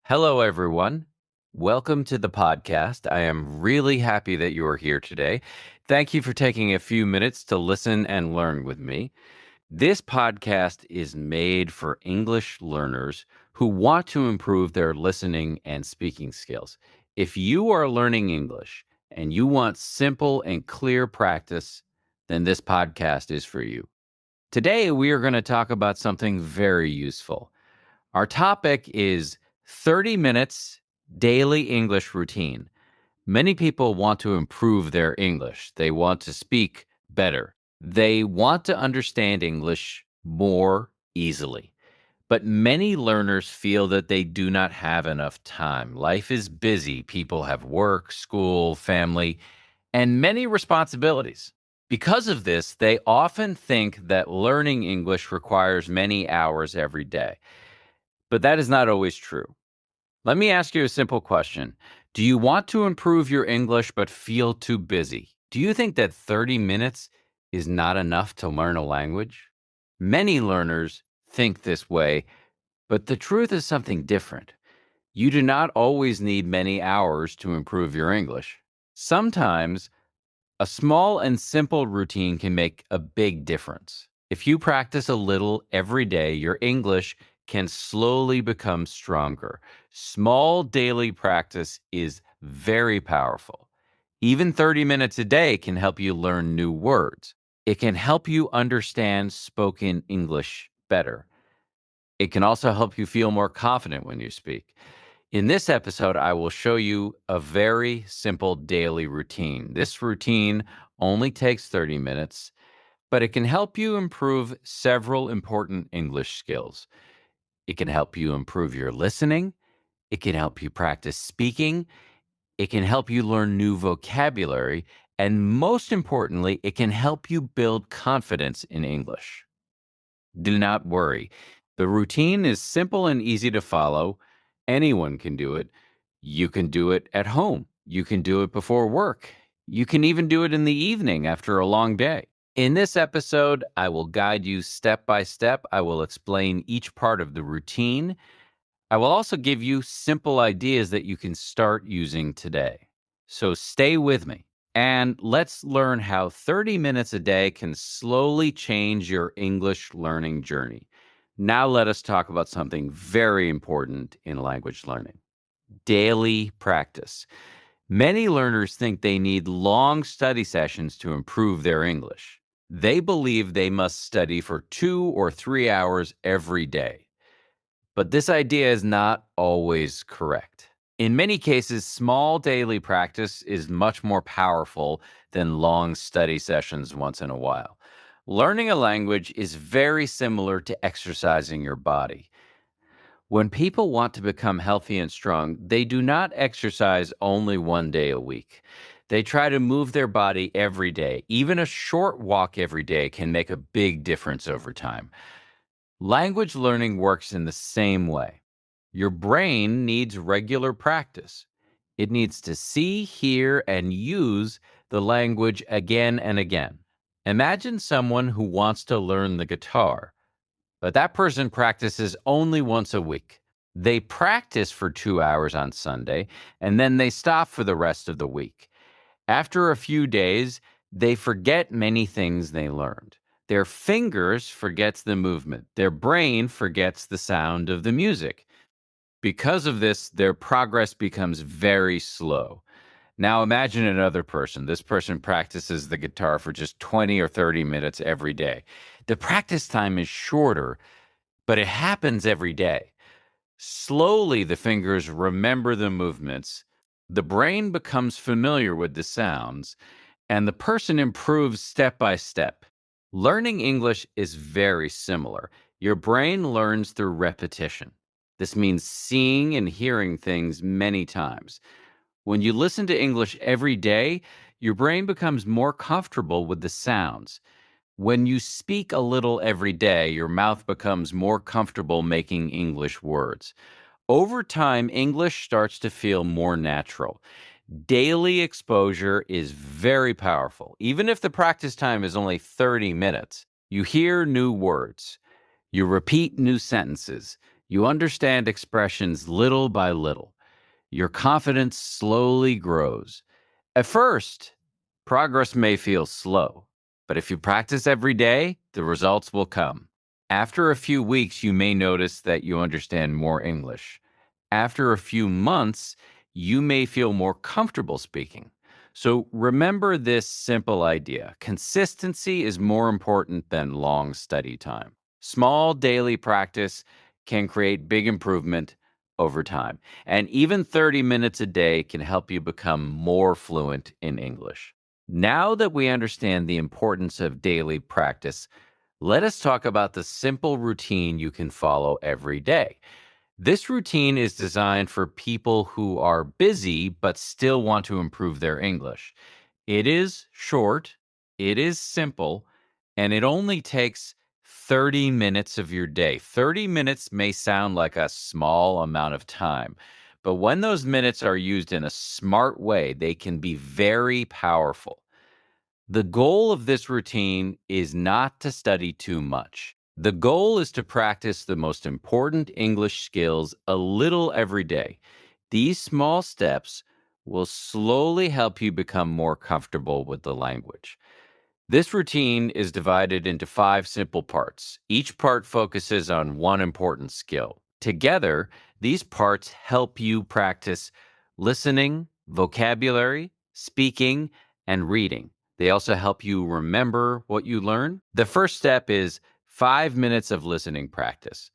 Hello, everyone. Welcome to the podcast. I am really happy that you are here today. Thank you for taking a few minutes to listen and learn with me. This podcast is made for English learners who want to improve their listening and speaking skills. If you are learning English and you want simple and clear practice, then this podcast is for you. Today, we are going to talk about something very useful. Our topic is 30 minutes daily English routine. Many people want to improve their English. They want to speak better. They want to understand English more easily. But many learners feel that they do not have enough time. Life is busy. People have work, school, family, and many responsibilities. Because of this, they often think that learning English requires many hours every day. But that is not always true. Let me ask you a simple question. Do you want to improve your English but feel too busy? Do you think that 30 minutes is not enough to learn a language? Many learners think this way, but the truth is something different. You do not always need many hours to improve your English. Sometimes a small and simple routine can make a big difference. If you practice a little every day, your English can slowly become stronger. Small daily practice is very powerful. Even 30 minutes a day can help you learn new words. It can help you understand spoken English better. It can also help you feel more confident when you speak. In this episode, I will show you a very simple daily routine. This routine only takes 30 minutes, but it can help you improve several important English skills. It can help you improve your listening. It can help you practice speaking. It can help you learn new vocabulary. And most importantly, it can help you build confidence in English. Do not worry. The routine is simple and easy to follow. Anyone can do it. You can do it at home. You can do it before work. You can even do it in the evening after a long day. In this episode, I will guide you step by step. I will explain each part of the routine. I will also give you simple ideas that you can start using today. So stay with me. And let's learn how 30 minutes a day can slowly change your English learning journey. Now, let us talk about something very important in language learning: daily practice. Many learners think they need long study sessions to improve their English. They believe they must study for 2 or 3 hours every day. But this idea is not always correct. In many cases, small daily practice is much more powerful than long study sessions once in a while. Learning a language is very similar to exercising your body. When people want to become healthy and strong, they do not exercise only one day a week. They try to move their body every day. Even a short walk every day can make a big difference over time. Language learning works in the same way. Your brain needs regular practice. It needs to see, hear, and use the language again and again. Imagine someone who wants to learn the guitar, but that person practices only once a week. They practice for 2 hours on Sunday, and then they stop for the rest of the week. After a few days, they forget many things they learned. Their fingers forgets the movement. Their brain forgets the sound of the music. Because of this, their progress becomes very slow. Now imagine another person. This person practices the guitar for just 20 or 30 minutes every day. The practice time is shorter, but it happens every day. Slowly, the fingers remember the movements, the brain becomes familiar with the sounds, and the person improves step by step. Learning English is very similar. Your brain learns through repetition. This means seeing and hearing things many times. When you listen to English every day, your brain becomes more comfortable with the sounds. When you speak a little every day, your mouth becomes more comfortable making English words. Over time, English starts to feel more natural. Daily exposure is very powerful. Even if the practice time is only 30 minutes, you hear new words, you repeat new sentences, You understand expressions little by little. Your confidence slowly grows. At first, progress may feel slow, but if you practice every day, the results will come. After a few weeks, you may notice that you understand more English. After a few months, you may feel more comfortable speaking. So remember this simple idea: consistency is more important than long study time. Small daily practice can create big improvement over time. And even 30 minutes a day can help you become more fluent in English. Now that we understand the importance of daily practice, let us talk about the simple routine you can follow every day. This routine is designed for people who are busy but still want to improve their English. It is short, it is simple, and it only takes 30 minutes of your day. 30 minutes may sound like a small amount of time, but when those minutes are used in a smart way, they can be very powerful. The goal of this routine is not to study too much. The goal is to practice the most important English skills a little every day. These small steps will slowly help you become more comfortable with the language. This routine is divided into 5 simple parts. Each part focuses on one important skill. Together, these parts help you practice listening, vocabulary, speaking, and reading. They also help you remember what you learn. The first step is 5 minutes of listening practice.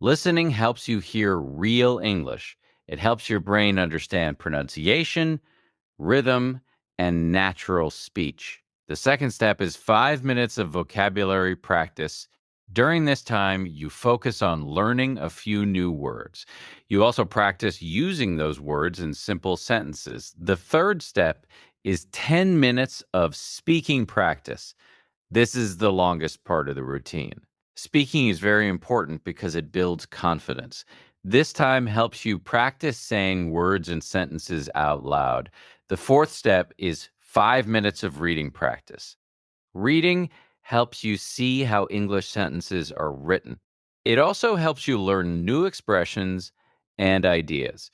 Listening helps you hear real English. It helps your brain understand pronunciation, rhythm, and natural speech. The second step is 5 minutes of vocabulary practice. During this time, you focus on learning a few new words. You also practice using those words in simple sentences. The third step is 10 minutes of speaking practice. This is the longest part of the routine. Speaking is very important because it builds confidence. This time helps you practice saying words and sentences out loud. The fourth step is 5 minutes of reading practice. Reading helps you see how English sentences are written. It also helps you learn new expressions and ideas.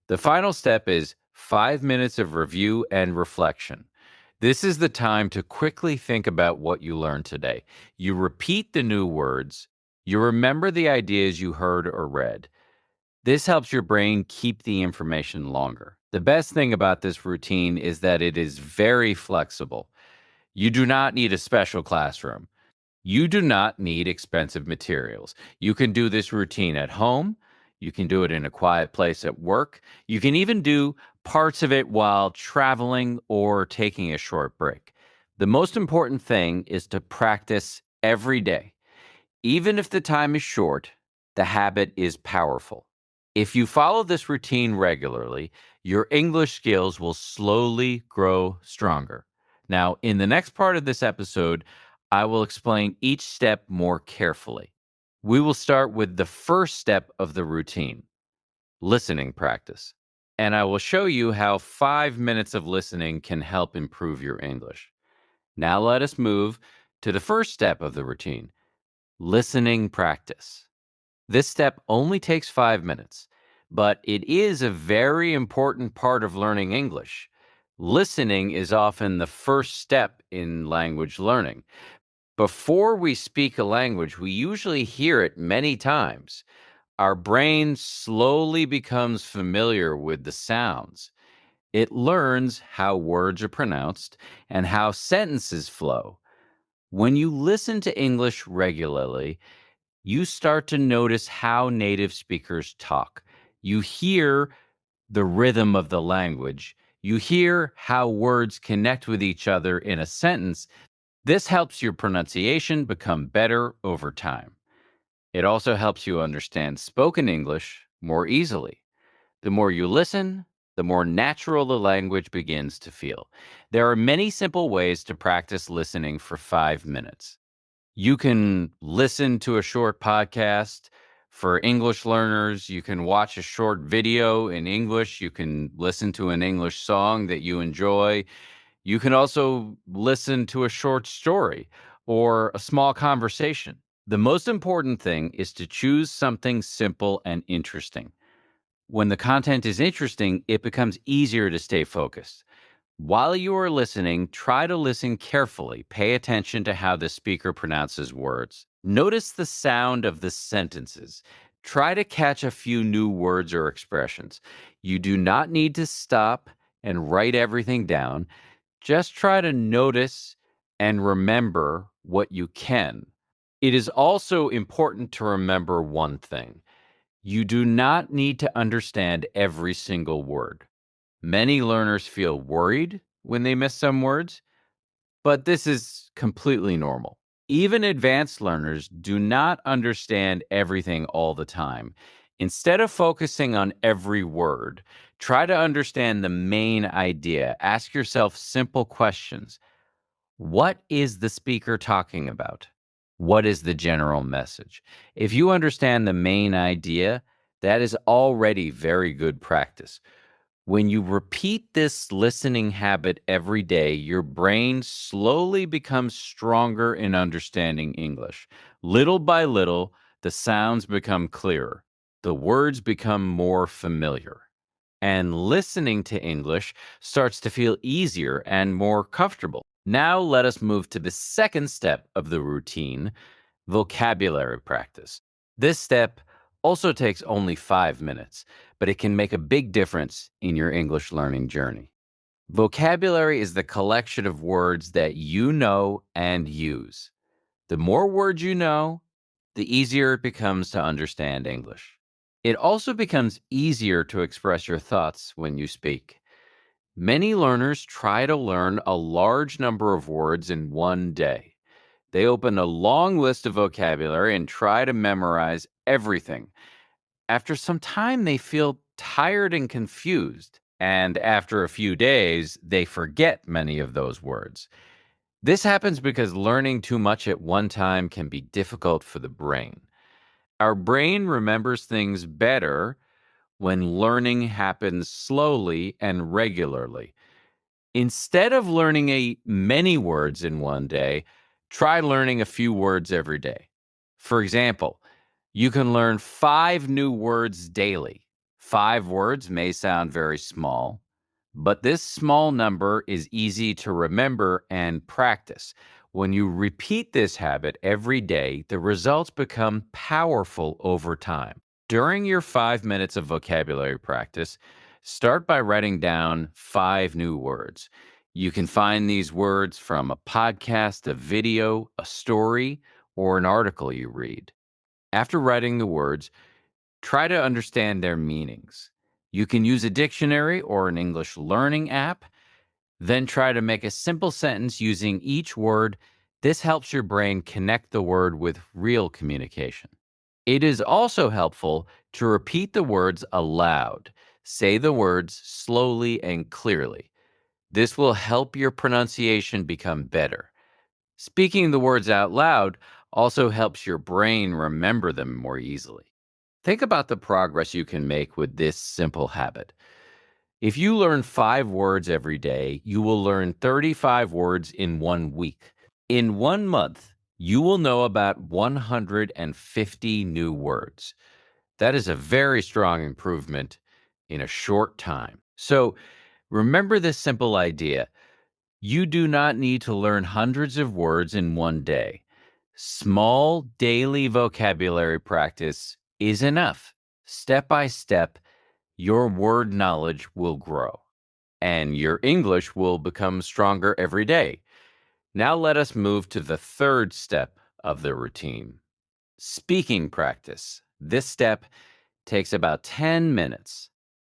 The final step is 5 minutes of review and reflection. This is the time to quickly think about what you learned today. You repeat the new words, you remember the ideas you heard or read. This helps your brain keep the information longer. The best thing about this routine is that it is very flexible. You do not need a special classroom. You do not need expensive materials. You can do this routine at home. You can do it in a quiet place at work. You can even do parts of it while traveling or taking a short break. The most important thing is to practice every day. Even if the time is short, the habit is powerful. If you follow this routine regularly, your English skills will slowly grow stronger. Now, in the next part of this episode, I will explain each step more carefully. We will start with the first step of the routine, listening practice. And I will show you how 5 minutes of listening can help improve your English. Now, let us move to the first step of the routine, listening practice. This step only takes 5 minutes, but it is a very important part of learning English. Listening is often the first step in language learning. Before we speak a language, we usually hear it many times. Our brain slowly becomes familiar with the sounds. It learns how words are pronounced and how sentences flow. When you listen to English regularly, you start to notice how native speakers talk. You hear the rhythm of the language. You hear how words connect with each other in a sentence. This helps your pronunciation become better over time. It also helps you understand spoken English more easily. The more you listen, the more natural the language begins to feel. There are many simple ways to practice listening for 5 minutes. You can listen to a short podcast for English learners. You can watch a short video in English. You can listen to an English song that you enjoy. You can also listen to a short story or a small conversation. The most important thing is to choose something simple and interesting. When the content is interesting, it becomes easier to stay focused. While you are listening, try to listen carefully. Pay attention to how the speaker pronounces words. Notice the sound of the sentences. Try to catch a few new words or expressions. You do not need to stop and write everything down. Just try to notice and remember what you can. It is also important to remember one thing. You do not need to understand every single word. Many learners feel worried when they miss some words, but this is completely normal. Even advanced learners do not understand everything all the time. Instead of focusing on every word, try to understand the main idea. Ask yourself simple questions. What is the speaker talking about? What is the general message? If you understand the main idea, that is already very good practice. When you repeat this listening habit every day, your brain slowly becomes stronger in understanding English. Little by little, the sounds become clearer, the words become more familiar, and listening to English starts to feel easier and more comfortable. Now, let us move to the second step of the routine, vocabulary practice. This step also takes only 5 minutes, but it can make a big difference in your English learning journey. Vocabulary is the collection of words that you know and use. The more words you know, the easier it becomes to understand English. It also becomes easier to express your thoughts when you speak. Many learners try to learn a large number of words in one day. They open a long list of vocabulary and try to memorize everything. After some time, they feel tired and confused. And after a few days, they forget many of those words. This happens because learning too much at one time can be difficult for the brain. Our brain remembers things better when learning happens slowly and regularly. Instead of learning many words in one day, try learning a few words every day. For example, you can learn 5 new words daily. 5 words may sound very small, but this small number is easy to remember and practice. When you repeat this habit every day, the results become powerful over time. During your 5 minutes of vocabulary practice, start by writing down 5 new words. You can find these words from a podcast, a video, a story, or an article you read. After writing the words, try to understand their meanings. You can use a dictionary or an English learning app, then try to make a simple sentence using each word. This helps your brain connect the word with real communication. It is also helpful to repeat the words aloud. Say the words slowly and clearly. This will help your pronunciation become better. Speaking the words out loud also helps your brain remember them more easily. Think about the progress you can make with this simple habit. If you learn 5 words every day, you will learn 35 words in 1 week. In 1 month, you will know about 150 new words. That is a very strong improvement in a short time. So remember this simple idea. You do not need to learn hundreds of words in one day. Small daily vocabulary practice is enough. Step by step, your word knowledge will grow and your English will become stronger every day. Now let us move to the third step of the routine, speaking practice. This step takes about 10 minutes.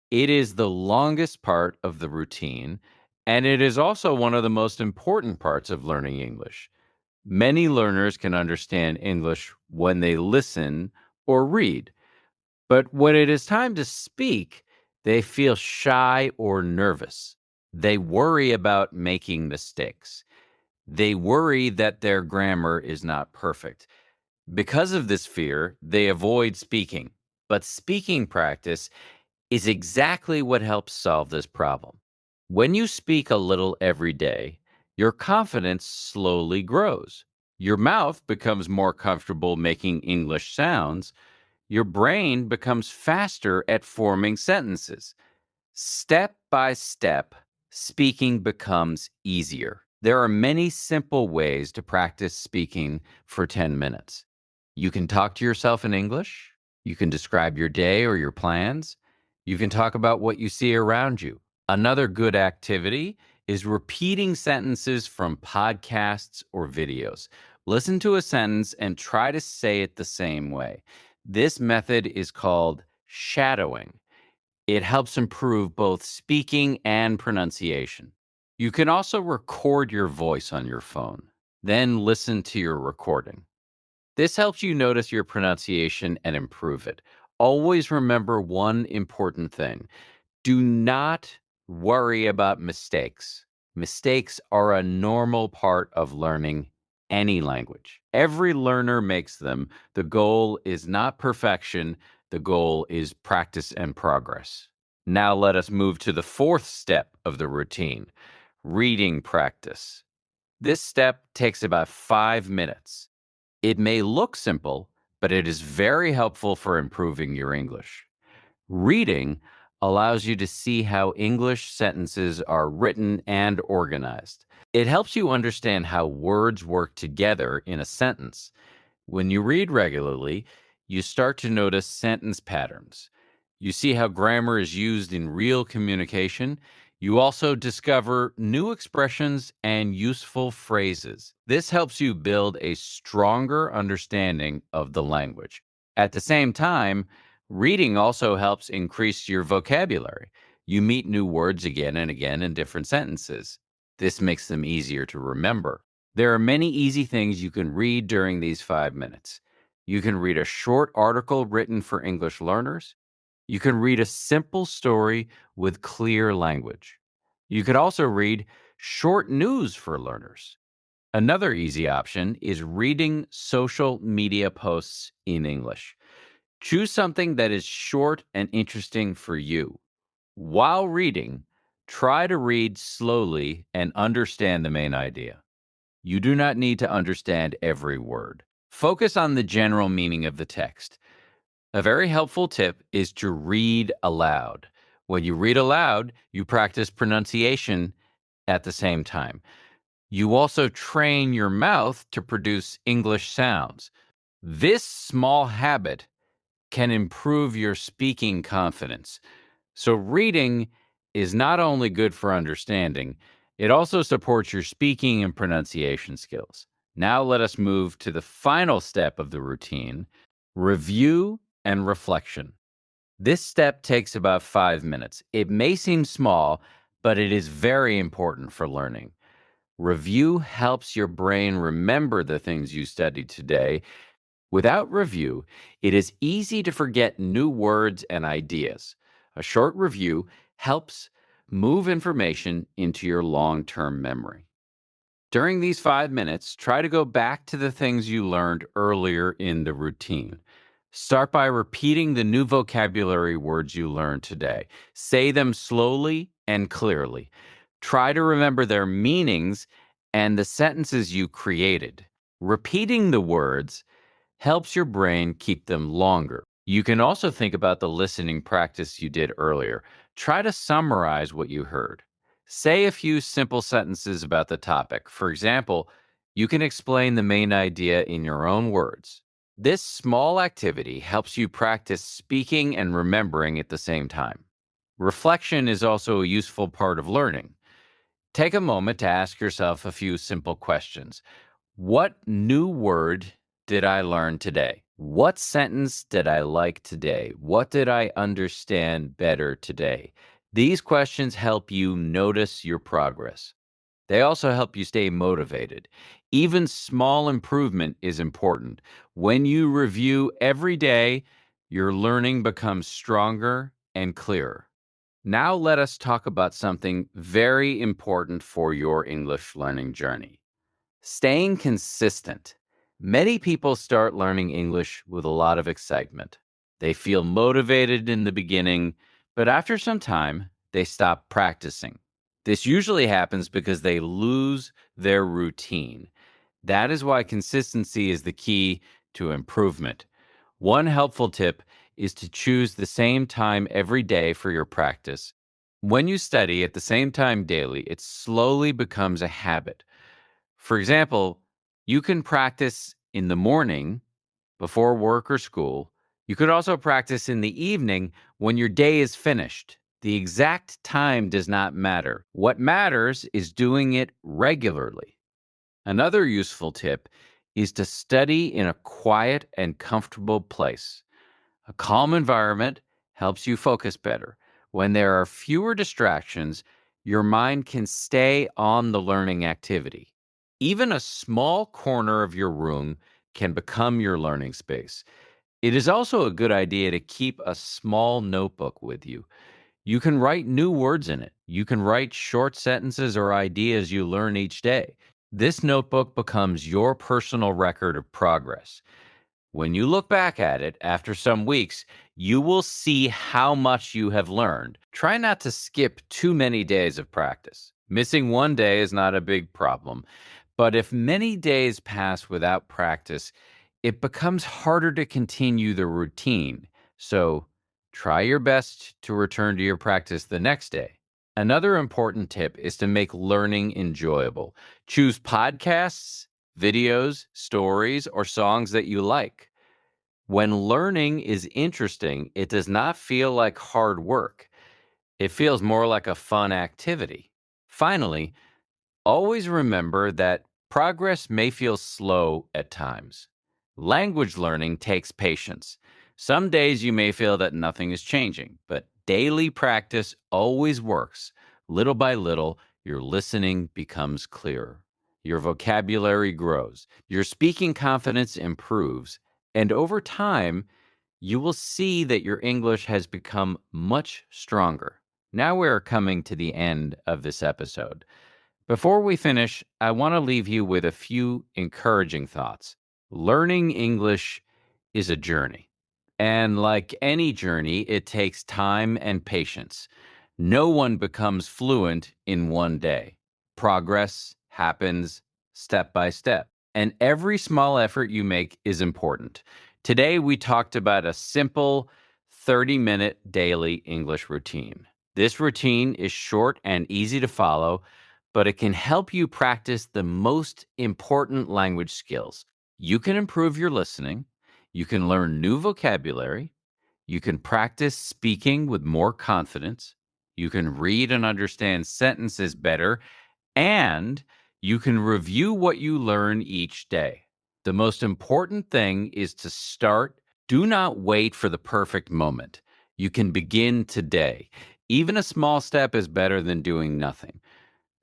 It is the longest part of the routine, and it is also one of the most important parts of learning English. Many learners can understand English when they listen or read, but when it is time to speak, they feel shy or nervous. They worry about making mistakes. They worry that their grammar is not perfect. Because of this fear, they avoid speaking. But speaking practice is exactly what helps solve this problem. When you speak a little every day, your confidence slowly grows. Your mouth becomes more comfortable making English sounds. Your brain becomes faster at forming sentences. Step by step, speaking becomes easier. There are many simple ways to practice speaking for 10 minutes. You can talk to yourself in English. You can describe your day or your plans. You can talk about what you see around you. Another good activity is repeating sentences from podcasts or videos. Listen to a sentence and try to say it the same way. This method is called shadowing. It helps improve both speaking and pronunciation. You can also record your voice on your phone, then listen to your recording. This helps you notice your pronunciation and improve it. Always remember one important thing: do not worry about mistakes. Mistakes are a normal part of learning any language. Every learner makes them. The goal is not perfection, the goal is practice and progress. Now let us move to the fourth step of the routine: reading practice. This step takes about 5 minutes. It may look simple, but it is very helpful for improving your English. Reading allows you to see how English sentences are written and organized. It helps you understand how words work together in a sentence. When you read regularly, you start to notice sentence patterns. You see how grammar is used in real communication. You also discover new expressions and useful phrases. This helps you build a stronger understanding of the language. At the same time, reading also helps increase your vocabulary. You meet new words again and again in different sentences. This makes them easier to remember. There are many easy things you can read during these 5 minutes. You can read a short article written for English learners. You can read a simple story with clear language. You could also read short news for learners. Another easy option is reading social media posts in English. Choose something that is short and interesting for you. While reading, try to read slowly and understand the main idea. You do not need to understand every word. Focus on the general meaning of the text. A very helpful tip is to read aloud. When you read aloud, you practice pronunciation at the same time. You also train your mouth to produce English sounds. This small habit can improve your speaking confidence. So, reading is not only good for understanding, it also supports your speaking and pronunciation skills. Now, let us move to the final step of the routine: review and reflection. This step takes about 5 minutes. It may seem small, but it is very important for learning. Review helps your brain remember the things you studied today. Without review, it is easy to forget new words and ideas. A short review helps move information into your long term memory. During these 5 minutes, try to go back to the things you learned earlier in the routine. Start by repeating the new vocabulary words you learned today. Say them slowly and clearly. Try to remember their meanings and the sentences you created. Repeating the words helps your brain keep them longer. You can also think about the listening practice you did earlier. Try to summarize what you heard. Say a few simple sentences about the topic. For example, you can explain the main idea in your own words. This small activity helps you practice speaking and remembering at the same time. Reflection is also a useful part of learning. Take a moment to ask yourself a few simple questions. What new word did I learn today? What sentence did I like today? What did I understand better today? These questions help you notice your progress. They also help you stay motivated. Even small improvement is important. When you review every day, your learning becomes stronger and clearer. Now, let us talk about something very important for your English learning journey: staying consistent. Many people start learning English with a lot of excitement. They feel motivated in the beginning, but after some time, they stop practicing. This usually happens because they lose their routine. That is why consistency is the key to improvement. One helpful tip is to choose the same time every day for your practice. When you study at the same time daily, it slowly becomes a habit. For example, you can practice in the morning before work or school. You could also practice in the evening when your day is finished. The exact time does not matter. What matters is doing it regularly. Another useful tip is to study in a quiet and comfortable place. A calm environment helps you focus better. When there are fewer distractions, your mind can stay on the learning activity. Even a small corner of your room can become your learning space. It is also a good idea to keep a small notebook with you. You can write new words in it. You can write short sentences or ideas you learn each day. This notebook becomes your personal record of progress. When you look back at it after some weeks, you will see how much you have learned. Try not to skip too many days of practice. Missing one day is not a big problem, but if many days pass without practice, it becomes harder to continue the routine. So try your best to return to your practice the next day. Another important tip is to make learning enjoyable. Choose podcasts, videos, stories, or songs that you like. When learning is interesting, it does not feel like hard work. It feels more like a fun activity. Finally, always remember that progress may feel slow at times. Language learning takes patience. Some days you may feel that nothing is changing, but daily practice always works. Little by little, your listening becomes clearer. Your vocabulary grows. Your speaking confidence improves. And over time, you will see that your English has become much stronger. Now we're coming to the end of this episode. Before we finish, I want to leave you with a few encouraging thoughts. Learning English is a journey. And like any journey, it takes time and patience. No one becomes fluent in one day. Progress happens step by step. And every small effort you make is important. Today, we talked about a simple 30-minute daily English routine. This routine is short and easy to follow, but it can help you practice the most important language skills. You can improve your listening, you can learn new vocabulary, you can practice speaking with more confidence, you can read and understand sentences better, and you can review what you learn each day. The most important thing is to start. Do not wait for the perfect moment. You can begin today. Even a small step is better than doing nothing.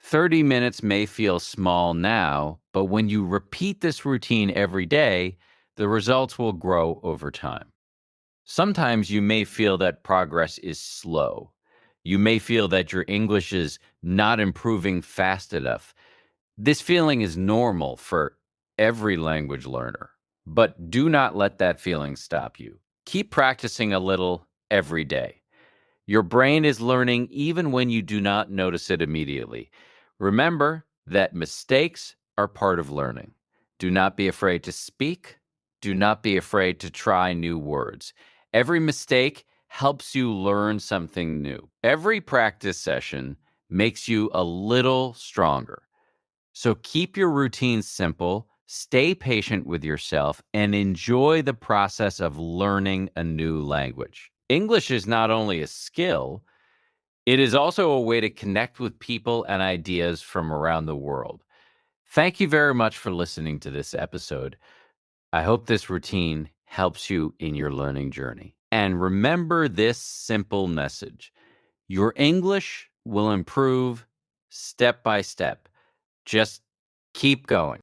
30 minutes may feel small now, but when you repeat this routine every day, the results will grow over time. Sometimes you may feel that progress is slow. You may feel that your English is not improving fast enough. This feeling is normal for every language learner, but do not let that feeling stop you. Keep practicing a little every day. Your brain is learning even when you do not notice it immediately. Remember that mistakes are part of learning. Do not be afraid to speak. Do not be afraid to try new words. Every mistake helps you learn something new. Every practice session makes you a little stronger. So keep your routine simple, stay patient with yourself, and enjoy the process of learning a new language. English is not only a skill, it is also a way to connect with people and ideas from around the world. Thank you very much for listening to this episode. I hope this routine helps you in your learning journey. And remember this simple message: your English will improve step by step. Just keep going.